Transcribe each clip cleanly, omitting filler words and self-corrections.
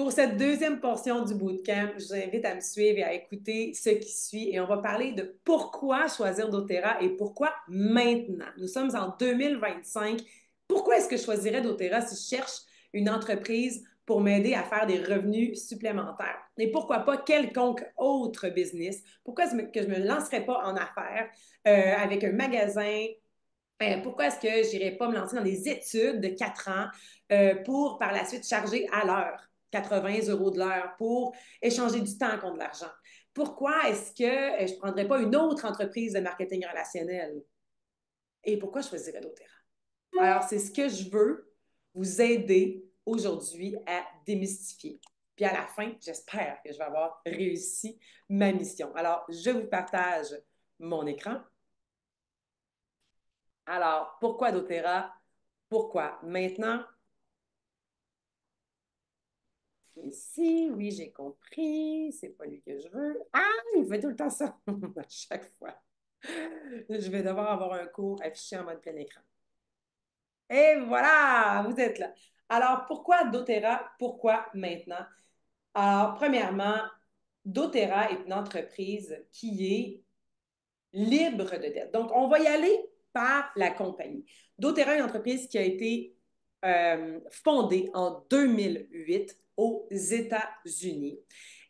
Pour cette deuxième portion du bootcamp, je vous invite à me suivre et à écouter ce qui suit. Et on va parler de pourquoi choisir doTERRA et pourquoi maintenant. Nous sommes en 2025. Pourquoi est-ce que je choisirais doTERRA si je cherche une entreprise pour m'aider à faire des revenus supplémentaires? Et pourquoi pas quelconque autre business? Pourquoi est-ce que je ne me lancerais pas en affaires avec un magasin? Pourquoi est-ce que je n'irais pas me lancer dans des études de 4 ans pour par la suite charger à l'heure 80 € de l'heure pour échanger du temps contre de l'argent? Pourquoi est-ce que je ne prendrais pas une autre entreprise de marketing relationnel? Et pourquoi je choisirais doTERRA? Alors, c'est ce que je veux vous aider aujourd'hui à démystifier. Puis à la fin, j'espère que je vais avoir réussi ma mission. Alors, je vous partage mon écran. Alors, pourquoi doTERRA? Pourquoi? Maintenant, ici, oui, j'ai compris, c'est pas lui que je veux. Ah, il fait tout le temps ça à chaque fois. Je vais devoir avoir un cours affiché en mode plein écran. Et voilà, vous êtes là. Alors, pourquoi doTERRA? Pourquoi maintenant? Alors, premièrement, doTERRA est une entreprise qui est libre de dette. Donc, on va y aller par la compagnie. doTERRA est une entreprise qui a été fondée en 2008 aux États-Unis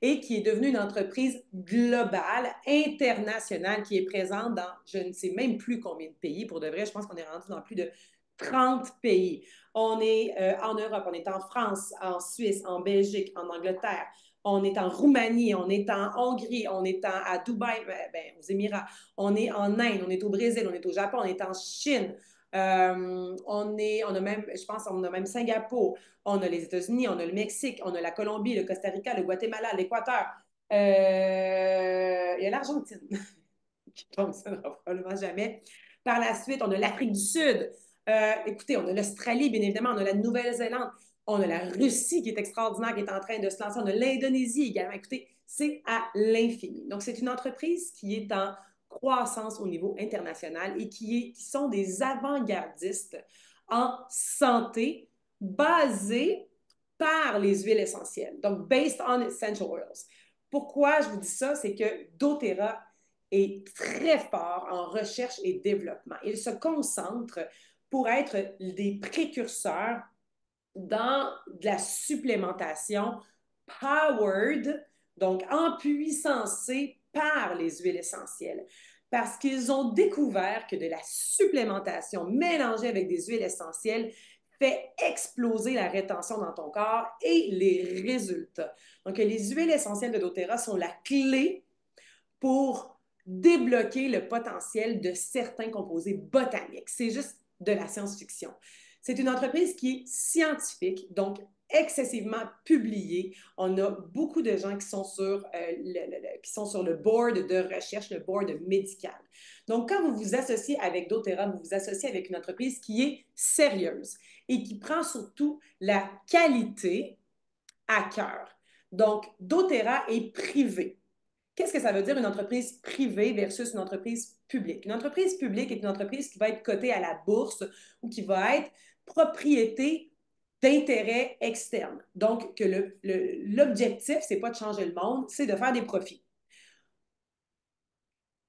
et qui est devenue une entreprise globale, internationale, qui est présente dans je ne sais même plus combien de pays. Pour de vrai, je pense qu'on est rendu dans plus de 30 pays. On est en Europe, on est en France, en Suisse, en Belgique, en Angleterre. On est en Roumanie, on est en Hongrie, on est à Dubaï, aux Émirats, on est en Inde, on est au Brésil, on est au Japon, on est en Chine. On a même, je pense, on a même Singapour, on a les États-Unis, on a le Mexique, on a la Colombie, le Costa Rica, le Guatemala, l'Équateur. Il y a l'Argentine qui ne fonctionnera probablement jamais. Par la suite, on a l'Afrique du Sud. Écoutez, on a l'Australie, bien évidemment, on a la Nouvelle-Zélande, on a la Russie qui est extraordinaire, qui est en train de se lancer, on a l'Indonésie également. Écoutez, c'est à l'infini. Donc, c'est une entreprise qui est en croissance au niveau international et qui sont des avant-gardistes en santé basés par les huiles essentielles. Donc, based on essential oils. Pourquoi je vous dis ça? C'est que doTERRA est très fort en recherche et développement. Il se concentre pour être des précurseurs dans de la supplémentation powered, donc empuissancée par les huiles essentielles. Parce qu'ils ont découvert que de la supplémentation mélangée avec des huiles essentielles fait exploser la rétention dans ton corps et les résultats. Donc, les huiles essentielles de doTERRA sont la clé pour débloquer le potentiel de certains composés botaniques. C'est juste de la science-fiction. C'est une entreprise qui est scientifique, donc excessivement publiée. On a beaucoup de gens qui sont sur le board de recherche, le board médical. Donc, quand vous vous associez avec doTERRA, vous vous associez avec une entreprise qui est sérieuse et qui prend surtout la qualité à cœur. Donc, doTERRA est privé. Qu'est-ce que ça veut dire une entreprise privée versus une entreprise publique? Une entreprise publique est une entreprise qui va être cotée à la bourse ou qui va être propriété d'intérêts externes. Donc, que l'objectif, ce n'est pas de changer le monde, c'est de faire des profits.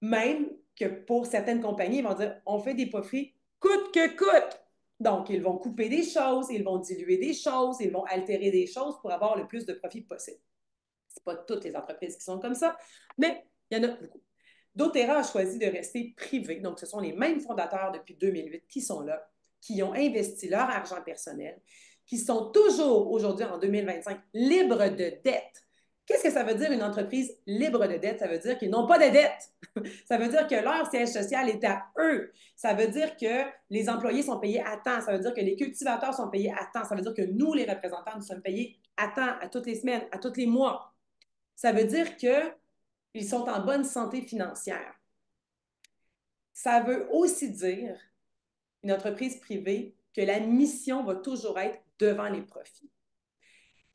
Même que pour certaines compagnies, ils vont dire on fait des profits coûte que coûte. Donc, ils vont couper des choses, ils vont diluer des choses, ils vont altérer des choses pour avoir le plus de profit possible. Ce n'est pas toutes les entreprises qui sont comme ça, mais il y en a beaucoup. doTERRA a choisi de rester privé. Donc, ce sont les mêmes fondateurs depuis 2008 qui sont là, qui ont investi leur argent personnel, qui sont toujours aujourd'hui, en 2025, libres de dette. Qu'est-ce que ça veut dire une entreprise libre de dette? Ça veut dire qu'ils n'ont pas de dette. Ça veut dire que leur siège social est à eux. Ça veut dire que les employés sont payés à temps. Ça veut dire que les cultivateurs sont payés à temps. Ça veut dire que nous, les représentants, nous sommes payés à temps, à toutes les semaines, à tous les mois. Ça veut dire qu'ils sont en bonne santé financière. Ça veut aussi dire, une entreprise privée, que la mission va toujours être devant les profits.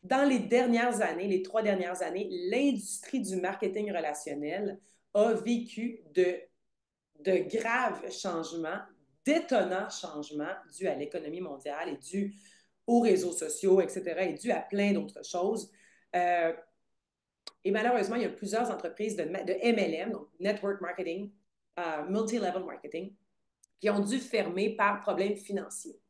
Dans les dernières années, les 3 dernières années, l'industrie du marketing relationnel a vécu de graves changements, d'étonnants changements dus à l'économie mondiale et dus aux réseaux sociaux, etc., est dû à plein d'autres choses. Et malheureusement, il y a plusieurs entreprises de MLM, donc Network Marketing, Multi-Level Marketing, qui ont dû fermer par problème financier.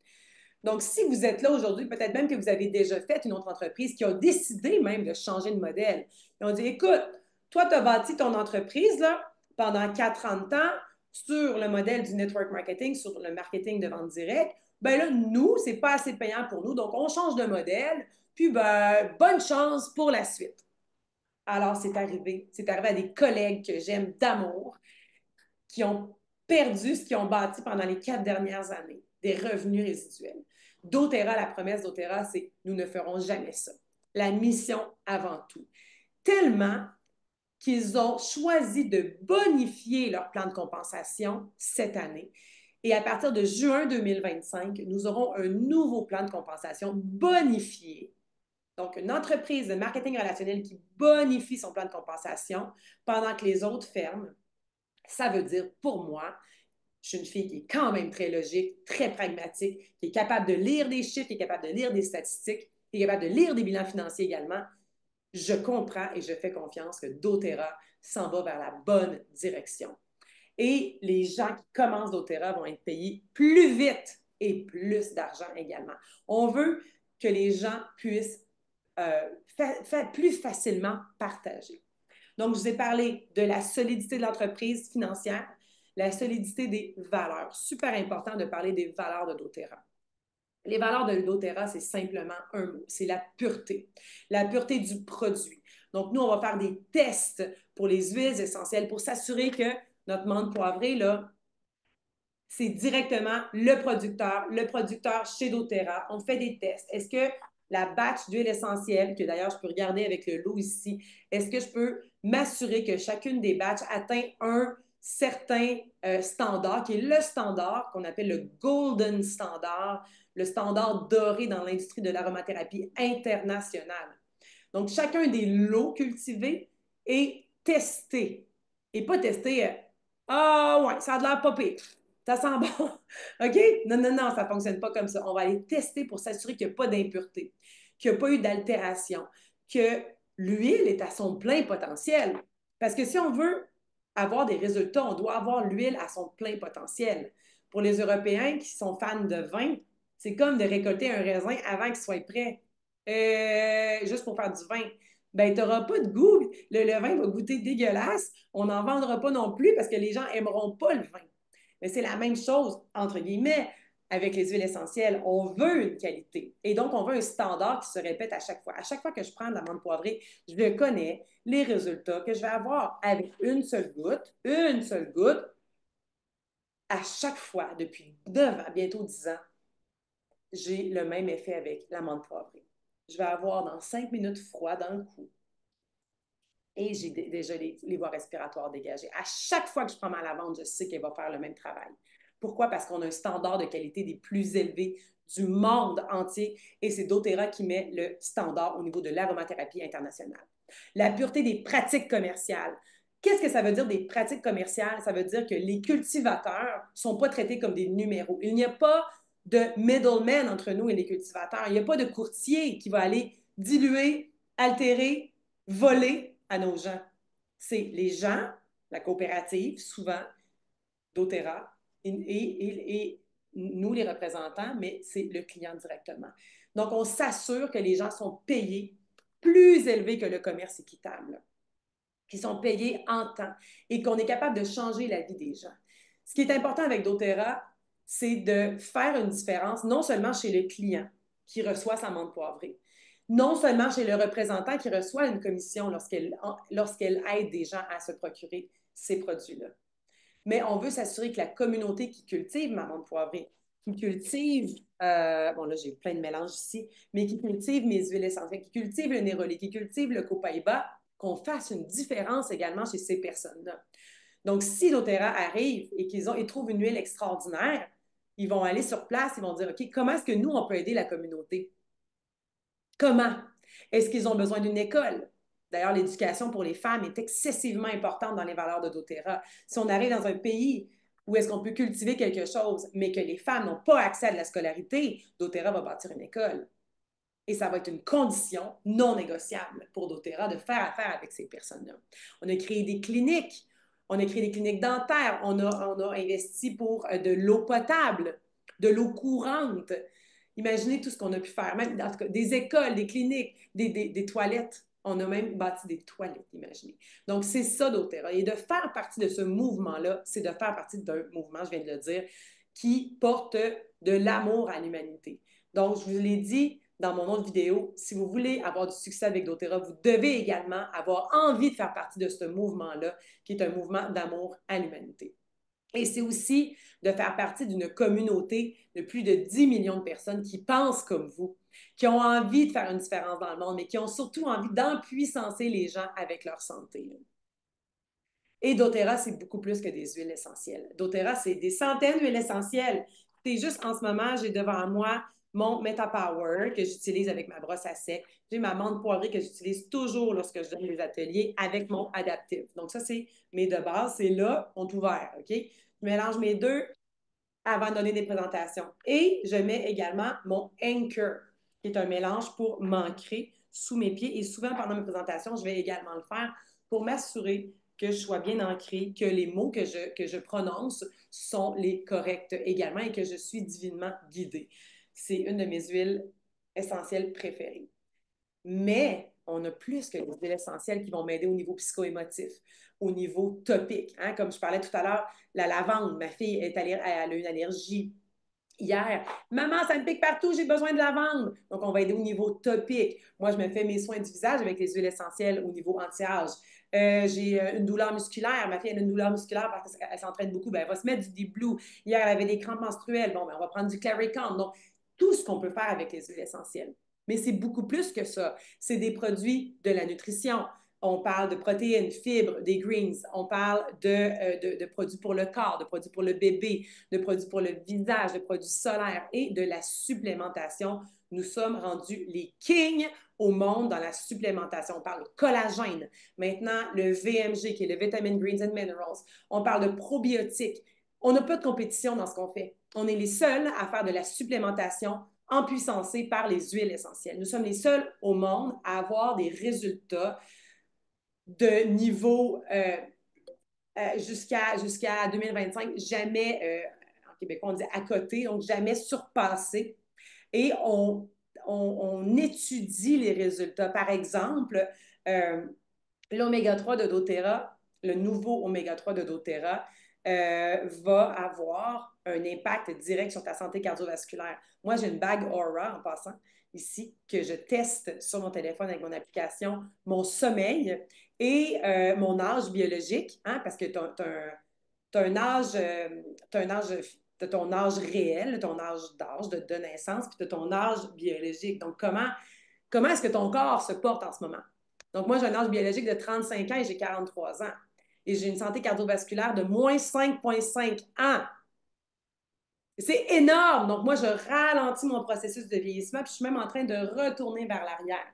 Donc, si vous êtes là aujourd'hui, peut-être même que vous avez déjà fait une autre entreprise qui a décidé même de changer de modèle. Ils ont dit, écoute, toi, tu as bâti ton entreprise là, pendant 4 ans de temps sur le modèle du network marketing, sur le marketing de vente directe. Ben là, nous, c'est pas assez payant pour nous, donc on change de modèle. Puis, ben, bonne chance pour la suite. Alors, c'est arrivé. C'est arrivé à des collègues que j'aime d'amour qui ont perdu ce qu'ils ont bâti pendant les 4 dernières années, des revenus résiduels. doTERRA, la promesse doTERRA, c'est nous ne ferons jamais ça. La mission avant tout. Tellement qu'ils ont choisi de bonifier leur plan de compensation cette année. Et à partir de juin 2025, nous aurons un nouveau plan de compensation bonifié. Donc, une entreprise de marketing relationnel qui bonifie son plan de compensation pendant que les autres ferment. Ça veut dire, pour moi, je suis une fille qui est quand même très logique, très pragmatique, qui est capable de lire des chiffres, qui est capable de lire des statistiques, qui est capable de lire des bilans financiers également. Je comprends et je fais confiance que doTERRA s'en va vers la bonne direction. Et les gens qui commencent doTERRA vont être payés plus vite et plus d'argent également. On veut que les gens puissent plus facilement partager. Donc, je vous ai parlé de la solidité de l'entreprise financière, la solidité des valeurs. Super important de parler des valeurs de doTERRA. Les valeurs de doTERRA, c'est simplement un mot, c'est la pureté. La pureté du produit. Donc, nous, on va faire des tests pour les huiles essentielles pour s'assurer que notre menthe poivrée, là, c'est directement le producteur chez doTERRA. On fait des tests. Est-ce que la batch d'huile essentielle, que d'ailleurs je peux regarder avec le lot ici, est-ce que je peux m'assurer que chacune des batches atteint un certain standard, qui est le standard qu'on appelle le golden standard, le standard doré dans l'industrie de l'aromathérapie internationale. Donc, chacun des lots cultivés est testé. Et pas testé, ah ouais, ça a l'air pas pire. Ça sent bon. OK? Non, non, non, ça ne fonctionne pas comme ça. On va aller tester pour s'assurer qu'il n'y a pas d'impureté, qu'il n'y a pas eu d'altération, que l'huile est à son plein potentiel. Parce que si on veut avoir des résultats, on doit avoir l'huile à son plein potentiel. Pour les Européens qui sont fans de vin, c'est comme de récolter un raisin avant qu'il soit prêt. Juste pour faire du vin. Ben, tu n'auras pas de goût. Le vin va goûter dégueulasse. On n'en vendra pas non plus parce que les gens n'aimeront pas le vin. Mais c'est la même chose, entre guillemets, avec les huiles essentielles. On veut une qualité. Et donc, on veut un standard qui se répète à chaque fois. À chaque fois que je prends de la menthe poivrée, je connais les résultats que je vais avoir avec une seule goutte, à chaque fois, depuis 9 ans, bientôt 10 ans, j'ai le même effet avec la menthe poivrée. Je vais avoir dans 5 minutes froid dans le cou et j'ai déjà les voies respiratoires dégagées. À chaque fois que je prends ma lavande, je sais qu'elle va faire le même travail. Pourquoi? Parce qu'on a un standard de qualité des plus élevés du monde entier et c'est doTERRA qui met le standard au niveau de l'aromathérapie internationale. La pureté des pratiques commerciales. Qu'est-ce que ça veut dire des pratiques commerciales? Ça veut dire que les cultivateurs ne sont pas traités comme des numéros. Il n'y a pas de middleman entre nous et les cultivateurs. Il n'y a pas de courtier qui va aller diluer, altérer, voler à nos gens. C'est les gens, la coopérative, souvent, doTERRA, et nous, les représentants, mais c'est le client directement. Donc, on s'assure que les gens sont payés plus élevés que le commerce équitable, qui sont payés en temps et qu'on est capable de changer la vie des gens. Ce qui est important avec doTERRA, c'est de faire une différence non seulement chez le client qui reçoit sa menthe poivrée, non seulement chez le représentant qui reçoit une commission lorsqu'elle aide des gens à se procurer ces produits-là, mais on veut s'assurer que la communauté qui cultive ma menthe poivrée, qui cultive, bon là j'ai plein de mélanges ici, mais qui cultive mes huiles essentielles, qui cultive le néroli, qui cultive le copaïba, qu'on fasse une différence également chez ces personnes-là. Donc, si doTERRA arrive et qu'ils trouvent une huile extraordinaire, ils vont aller sur place, ils vont dire, OK, comment est-ce que nous, on peut aider la communauté? Comment? Est-ce qu'ils ont besoin d'une école? D'ailleurs, l'éducation pour les femmes est excessivement importante dans les valeurs de doTERRA. Si on arrive dans un pays où est-ce qu'on peut cultiver quelque chose, mais que les femmes n'ont pas accès à de la scolarité, doTERRA va bâtir une école. Et ça va être une condition non négociable pour doTERRA de faire affaire avec ces personnes-là. On a créé des cliniques, on a créé des cliniques dentaires, on a investi pour de l'eau potable, de l'eau courante. Imaginez tout ce qu'on a pu faire, même en tout cas, des écoles, des cliniques, des toilettes. On a même bâti des toilettes, imaginez. Donc, c'est ça doTERRA. Et de faire partie de ce mouvement-là, c'est de faire partie d'un mouvement, je viens de le dire, qui porte de l'amour à l'humanité. Donc, je vous l'ai dit dans mon autre vidéo, si vous voulez avoir du succès avec doTERRA, vous devez également avoir envie de faire partie de ce mouvement-là, qui est un mouvement d'amour à l'humanité. Et c'est aussi de faire partie d'une communauté de plus de 10 millions de personnes qui pensent comme vous, qui ont envie de faire une différence dans le monde, mais qui ont surtout envie d'empuissancer les gens avec leur santé. Et doTERRA, c'est beaucoup plus que des huiles essentielles. doTERRA, c'est des centaines d'huiles essentielles. C'est juste en ce moment, j'ai devant moi mon MetaPower que j'utilise avec ma brosse à sec. J'ai ma menthe poivrée que j'utilise toujours lorsque je donne les ateliers avec mon adaptif. Donc ça, c'est mes deux bases. C'est là, on est ouvert, OK? Je mélange mes deux avant de donner des présentations. Et je mets également mon Anchor, qui est un mélange pour m'ancrer sous mes pieds. Et souvent, pendant mes présentations, je vais également le faire pour m'assurer que je sois bien ancrée, que les mots que je prononce sont les corrects également et que je suis divinement guidée. C'est une de mes huiles essentielles préférées. Mais on a plus que les huiles essentielles qui vont m'aider au niveau psycho-émotif, au niveau topique. Hein? Comme je parlais tout à l'heure, la lavande, ma fille elle a une allergie hier. Maman, ça me pique partout, j'ai besoin de lavande. Donc, on va aider au niveau topique. Moi, je me fais mes soins du visage avec les huiles essentielles au niveau anti-âge. J'ai une douleur musculaire. Ma fille a une douleur musculaire parce qu'elle s'entraîne beaucoup. Ben, elle va se mettre du Deep Blue. Hier, elle avait des crampes menstruelles. Bon, ben, on va prendre du Claritin. Donc, tout ce qu'on peut faire avec les huiles essentielles. Mais c'est beaucoup plus que ça. C'est des produits de la nutrition. On parle de protéines, fibres, des greens. On parle de produits pour le corps, de produits pour le bébé, de produits pour le visage, de produits solaires et de la supplémentation. Nous sommes rendus les kings au monde dans la supplémentation. On parle de collagène. Maintenant, le VMG, qui est le Vitamin Greens and Minerals. On parle de probiotiques. On n'a pas de compétition dans ce qu'on fait. On est les seuls à faire de la supplémentation empuissancée par les huiles essentielles. Nous sommes les seuls au monde à avoir des résultats de niveau jusqu'à 2025, jamais, en québécois, on dit à côté, donc jamais surpassé. Et on étudie les résultats. Par exemple, l'oméga 3 de doTERRA, le nouveau oméga 3 de doTERRA, va avoir un impact direct sur ta santé cardiovasculaire. Moi, j'ai une bague Aura en passant ici que je teste sur mon téléphone avec mon application, mon sommeil et mon âge biologique, hein, parce que tu as un âge, t'as ton âge réel, ton âge d'âge de naissance, puis tu as ton âge biologique. Donc, comment est-ce que ton corps se porte en ce moment? Donc, moi, j'ai un âge biologique de 35 ans et j'ai 43 ans. Et j'ai une santé cardiovasculaire de moins 5,5 ans. C'est énorme. Donc, moi, je ralentis mon processus de vieillissement, puis je suis même en train de retourner vers l'arrière.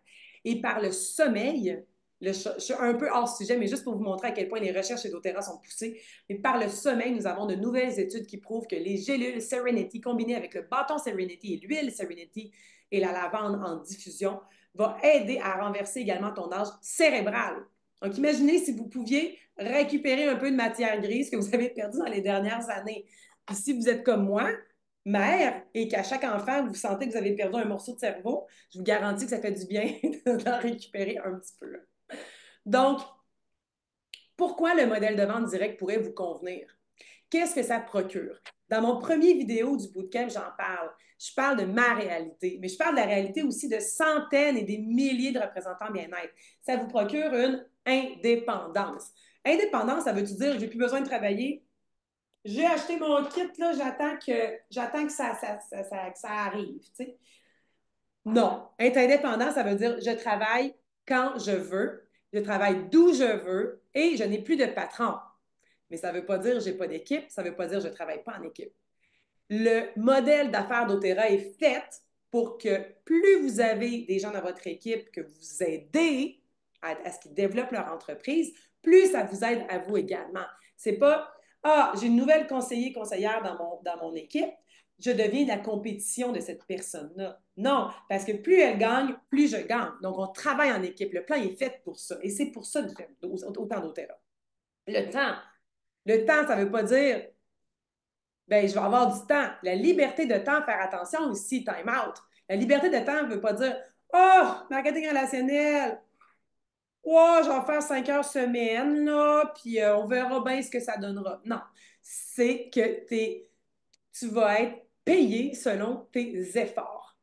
Et par le sommeil, je suis un peu hors sujet, mais juste pour vous montrer à quel point les recherches chez doTERRA sont poussées. Mais par le sommeil, nous avons de nouvelles études qui prouvent que les gélules Serenity combinées avec le bâton Serenity et l'huile Serenity et la lavande en diffusion va aider à renverser également ton âge cérébral. Donc, imaginez si vous pouviez récupérer un peu de matière grise que vous avez perdue dans les dernières années. Puis si vous êtes comme moi, mère, et qu'à chaque enfant, vous sentez que vous avez perdu un morceau de cerveau, je vous garantis que ça fait du bien d'en récupérer un petit peu. Donc, pourquoi le modèle de vente direct pourrait vous convenir? Qu'est-ce que ça procure? Dans mon premier vidéo du bootcamp, j'en parle. Je parle de ma réalité, mais je parle de la réalité aussi de centaines et des milliers de représentants bien-être. Ça vous procure une indépendance. Indépendance, ça veut-tu dire que j'ai plus besoin de travailler? J'ai acheté mon kit, là, j'attends que ça arrive. Tu sais. Non. Être indépendant, ça veut dire je travaille quand je veux, je travaille d'où je veux et je n'ai plus de patron. Mais ça ne veut pas dire que je n'ai pas d'équipe, ça ne veut pas dire que je ne travaille pas en équipe. Le modèle d'affaires doTERRA est fait pour que plus vous avez des gens dans votre équipe que vous aidez à ce qu'ils développent leur entreprise, plus ça vous aide à vous également. C'est pas Ah, j'ai une nouvelle conseillère dans mon équipe. Je deviens la compétition de cette personne-là. Non, parce que plus elle gagne, plus je gagne. Donc, on travaille en équipe. Le plan est fait pour ça. Et c'est pour ça que je fais autant d'Otera. Le temps. Le temps, ça ne veut pas dire, ben, je vais avoir du temps. La liberté de temps, faire attention aussi, time out. La liberté de temps ne veut pas dire, oh, marketing relationnel, oh, je vais faire 5 heures semaine, là, puis on verra bien ce que ça donnera. Non, c'est que tu vas être payé selon tes efforts.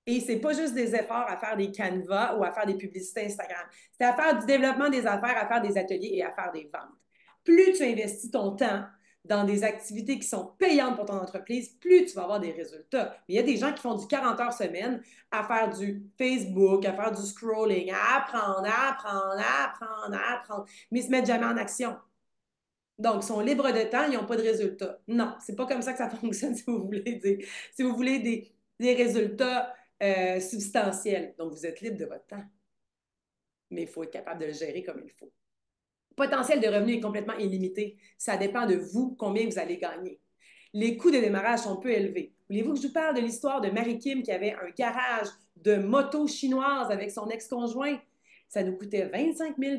Et c'est pas juste des efforts à faire des canevas ou à faire des publicités Instagram. C'est à faire du développement des affaires, à faire des ateliers et à faire des ventes. Plus tu investis ton temps dans des activités qui sont payantes pour ton entreprise, plus tu vas avoir des résultats. Mais il y a des gens qui font du 40 heures semaine à faire du Facebook, à faire du scrolling, à apprendre, mais ils ne se mettent jamais en action. Donc, ils sont libres de temps, ils n'ont pas de résultats. Non, c'est pas comme ça que ça fonctionne si vous voulez des résultats substantiels. Donc, vous êtes libre de votre temps, mais il faut être capable de le gérer comme il faut. Le potentiel de revenu est complètement illimité. Ça dépend de vous, combien vous allez gagner. Les coûts de démarrage sont peu élevés. Voulez-vous que je vous parle de l'histoire de Marie-Kim qui avait un garage de moto chinoise avec son ex-conjoint? Ça nous coûtait 25 000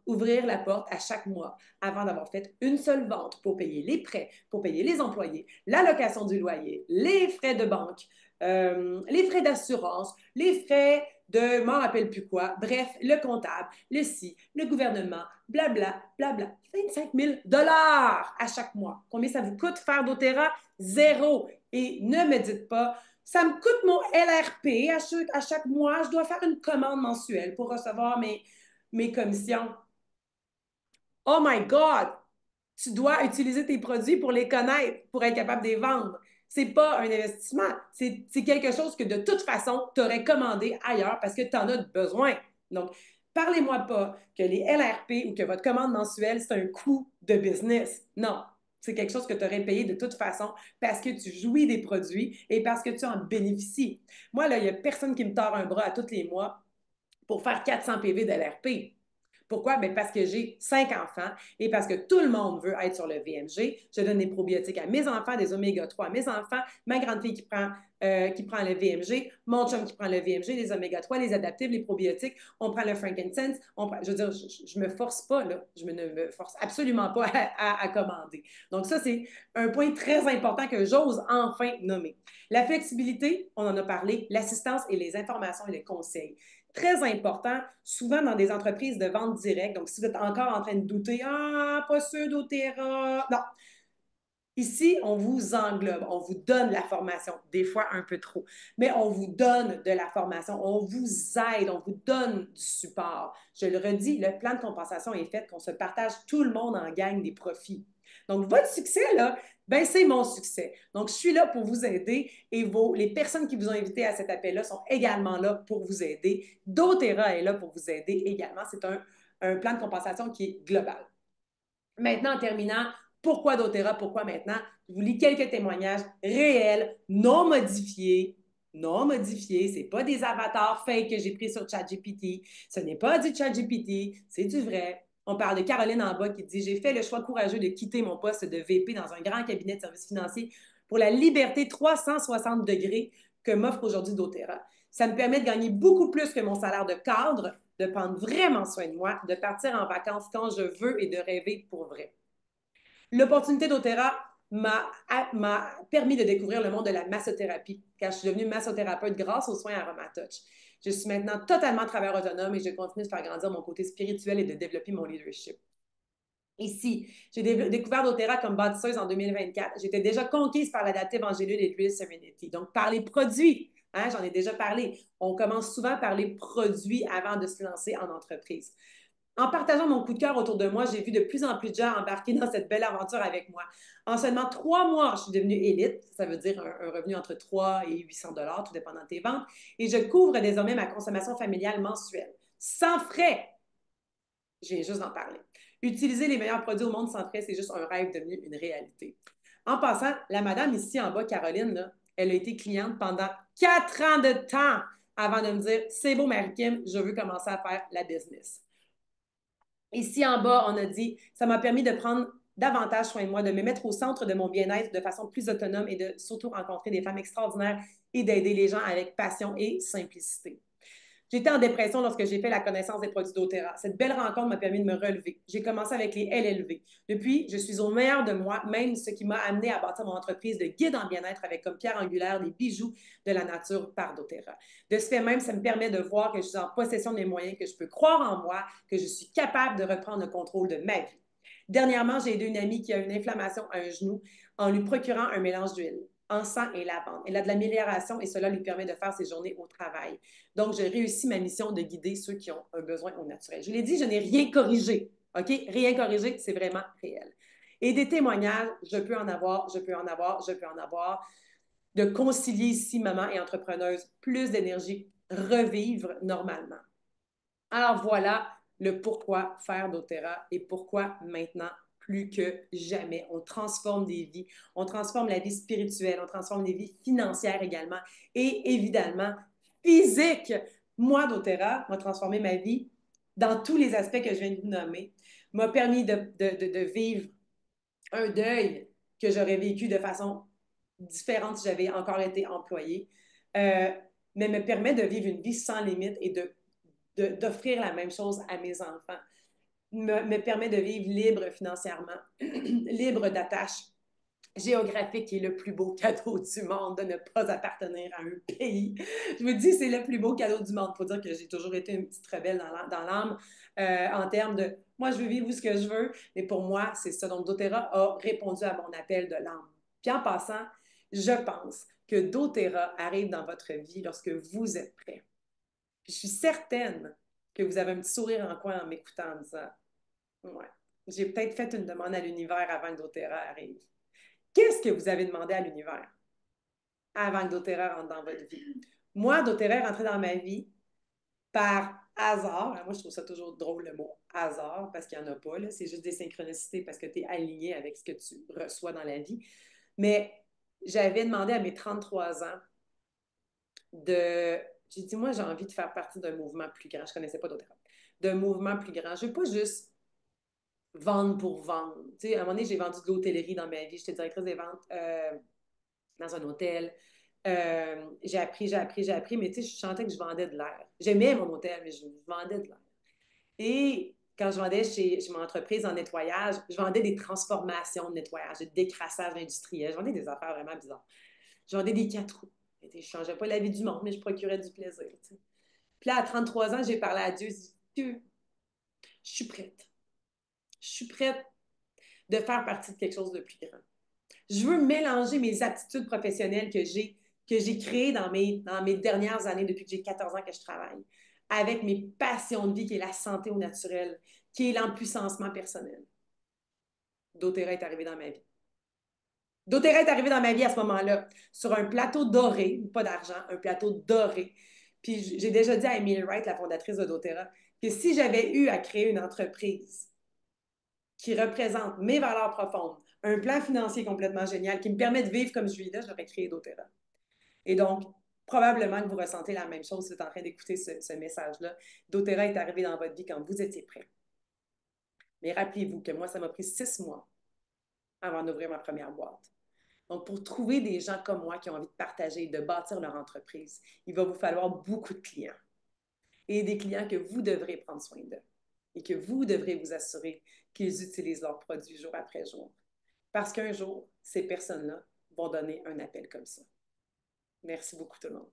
ouvrir la porte à chaque mois avant d'avoir fait une seule vente pour payer les prêts, pour payer les employés, la location du loyer, les frais de banque, les frais d'assurance, les frais de m'en rappelle plus quoi, bref, le comptable, le ci, le gouvernement, blabla, blabla. 25 000 à chaque mois. Combien ça vous coûte faire d'Otera? Zéro. Et ne me dites pas, ça me coûte mon LRP à chaque mois, je dois faire une commande mensuelle pour recevoir mes commissions. Oh my God! Tu dois utiliser tes produits pour les connaître, pour être capable de les vendre. C'est pas un investissement. C'est quelque chose que de toute façon, tu aurais commandé ailleurs parce que tu en as besoin. Donc, parlez-moi pas que les LRP ou que votre commande mensuelle, c'est un coût de business. Non. C'est quelque chose que tu aurais payé de toute façon parce que tu jouis des produits et parce que tu en bénéficies. Moi, là, il n'y a personne qui me tord un bras à tous les mois pour faire 400 PV de l'RP. Pourquoi? Bien, parce que j'ai 5 enfants et parce que tout le monde veut être sur le VMG. Je donne des probiotiques à mes enfants, des oméga-3 à mes enfants, ma grande fille qui prend le VMG, mon chum qui prend le VMG, les oméga-3, les adaptifs, les probiotiques, on prend le frankincense. Je veux dire, je ne me force pas, là. Je ne me force absolument pas à commander. Donc ça, c'est un point très important que j'ose enfin nommer. La flexibilité, on en a parlé, l'assistance et les informations et les conseils. Très important, souvent dans des entreprises de vente directe. Donc, si vous êtes encore en train de douter, ah, pas sûr d'Otera. Non. Ici, on vous englobe, on vous donne la formation, des fois un peu trop, mais on vous donne de la formation, on vous aide, on vous donne du support. Je le redis, le plan de compensation est fait qu'on se partage, tout le monde en gagne des profits. Donc, votre succès, là, ben, c'est mon succès. Donc, je suis là pour vous aider et les personnes qui vous ont invité à cet appel-là sont également là pour vous aider. doTERRA est là pour vous aider également. C'est un plan de compensation qui est global. Maintenant, en terminant, pourquoi doTERRA? Pourquoi maintenant? Je vous lis quelques témoignages réels, non modifiés. Non modifiés, ce n'est pas des avatars fake que j'ai pris sur ChatGPT. Ce n'est pas du ChatGPT, c'est du vrai. On parle de Caroline en bas qui dit « J'ai fait le choix courageux de quitter mon poste de VP dans un grand cabinet de services financiers pour la liberté 360 degrés que m'offre aujourd'hui doTERRA. Ça me permet de gagner beaucoup plus que mon salaire de cadre, de prendre vraiment soin de moi, de partir en vacances quand je veux et de rêver pour vrai. » L'opportunité doTERRA m'a permis de découvrir le monde de la massothérapie, car je suis devenue massothérapeute grâce aux soins AromaTouch. Je suis maintenant totalement travailleur autonome et je continue de faire grandir mon côté spirituel et de développer mon leadership. Ici, j'ai découvert doTERRA comme bâtisseuse en 2024. J'étais déjà conquise par l'adaptive angélule et l'huile Serenity. Donc, par les produits, hein, j'en ai déjà parlé. On commence souvent par les produits avant de se lancer en entreprise. En partageant mon coup de cœur autour de moi, j'ai vu de plus en plus de gens embarquer dans cette belle aventure avec moi. En seulement 3 mois, je suis devenue élite. Ça veut dire un revenu entre 3 et 800 tout dépendant de tes ventes. Et je couvre désormais ma consommation familiale mensuelle. Sans frais. J'ai juste d'en parler. Utiliser les meilleurs produits au monde sans frais, c'est juste un rêve devenu une réalité. En passant, la madame ici en bas, Caroline, là, elle a été cliente pendant 4 ans de temps avant de me dire « C'est beau, Marie-Kim, je veux commencer à faire la business. » Ici en bas, on a dit « Ça m'a permis de prendre davantage soin de moi, de me mettre au centre de mon bien-être de façon plus autonome et de surtout rencontrer des femmes extraordinaires et d'aider les gens avec passion et simplicité. J'étais en dépression lorsque j'ai fait la connaissance des produits doTERRA. Cette belle rencontre m'a permis de me relever. J'ai commencé avec les LLV. Depuis, je suis au meilleur de moi, même ce qui m'a amené à bâtir mon entreprise de guide en bien-être avec comme pierre angulaire des bijoux de la nature par doTERRA. De ce fait même, ça me permet de voir que je suis en possession de mes moyens, que je peux croire en moi, que je suis capable de reprendre le contrôle de ma vie. Dernièrement, j'ai aidé une amie qui a une inflammation à un genou en lui procurant un mélange d'huile, encens et lavande. Elle a de l'amélioration et cela lui permet de faire ses journées au travail. Donc, j'ai réussi ma mission de guider ceux qui ont un besoin au naturel. Je l'ai dit, je n'ai rien corrigé. OK? Rien corrigé, c'est vraiment réel. Et des témoignages, je peux en avoir, je peux en avoir, je peux en avoir. De concilier ici, maman et entrepreneuse, plus d'énergie, revivre normalement. Alors voilà le pourquoi faire doTERRA et pourquoi maintenant plus que jamais. On transforme des vies, on transforme la vie spirituelle, on transforme des vies financières également et évidemment physique. Moi, doTERRA m'a transformé ma vie dans tous les aspects que je viens de vous nommer, m'a permis de vivre un deuil que j'aurais vécu de façon différente si j'avais encore été employée, euh, mais me permet de vivre une vie sans limite et d'offrir la même chose à mes enfants. Me permet de vivre libre financièrement, libre d'attache géographique qui est le plus beau cadeau du monde, de ne pas appartenir à un pays. Je me dis, c'est le plus beau cadeau du monde. Il faut dire que j'ai toujours été une petite rebelle dans l'âme en termes de moi, je veux vivre où ce que je veux, mais pour moi, c'est ça. Donc, doTERRA a répondu à mon appel de l'âme. Puis en passant, je pense que doTERRA arrive dans votre vie lorsque vous êtes prêt. Puis je suis certaine que vous avez un petit sourire en coin en m'écoutant en disant ouais, j'ai peut-être fait une demande à l'univers avant que doTERRA arrive. Qu'est-ce que vous avez demandé à l'univers avant que doTERRA rentre dans votre vie? Moi, doTERRA est rentré dans ma vie par hasard. Moi, je trouve ça toujours drôle le mot hasard parce qu'il n'y en a pas. C'est juste des synchronicités parce que tu es aligné avec ce que tu reçois dans la vie. Mais j'avais demandé à mes 33 ans de. J'ai dit, moi, j'ai envie de faire partie d'un mouvement plus grand. Je ne connaissais pas doTERRA. D'un mouvement plus grand. Je ne veux pas juste vendre pour vendre. Tu sais, à un moment donné, j'ai vendu de l'hôtellerie dans ma vie. J'étais directrice des ventes dans un hôtel. J'ai appris, mais tu sais, je sentais que je vendais de l'air. J'aimais mon hôtel, mais je vendais de l'air. Et quand je vendais chez mon entreprise en nettoyage, je vendais des transformations de nettoyage, de décrassage industriel. Je vendais des affaires vraiment bizarres. Je vendais des 4 roues. Je ne changeais pas la vie du monde, mais je procurais du plaisir. Tu sais. Puis là, à 33 ans, j'ai parlé à Dieu. J'ai dit, Dieu, je suis prête. Je suis prête de faire partie de quelque chose de plus grand. Je veux mélanger mes aptitudes professionnelles que j'ai créées dans mes dernières années, depuis que j'ai 14 ans que je travaille, avec mes passions de vie, qui est la santé au naturel, qui est l'empuissancement personnel. doTERRA est arrivé dans ma vie. doTERRA est arrivé dans ma vie à ce moment-là, sur un plateau doré, pas d'argent, un plateau doré. Puis j'ai déjà dit à Emily Wright, la fondatrice de doTERRA, que si j'avais eu à créer une entreprise qui représente mes valeurs profondes, un plan financier complètement génial qui me permet de vivre comme je vis là, j'aurais créé doTERRA. Et donc, probablement que vous ressentez la même chose si vous êtes en train d'écouter ce message-là. doTERRA est arrivé dans votre vie quand vous étiez prêt. Mais rappelez-vous que moi, ça m'a pris 6 mois avant d'ouvrir ma première boîte. Donc, pour trouver des gens comme moi qui ont envie de partager, de bâtir leur entreprise, il va vous falloir beaucoup de clients. Et des clients que vous devrez prendre soin d'eux. Et que vous devrez vous assurer qu'ils utilisent leurs produits jour après jour. Parce qu'un jour, ces personnes-là vont donner un appel comme ça. Merci beaucoup tout le monde.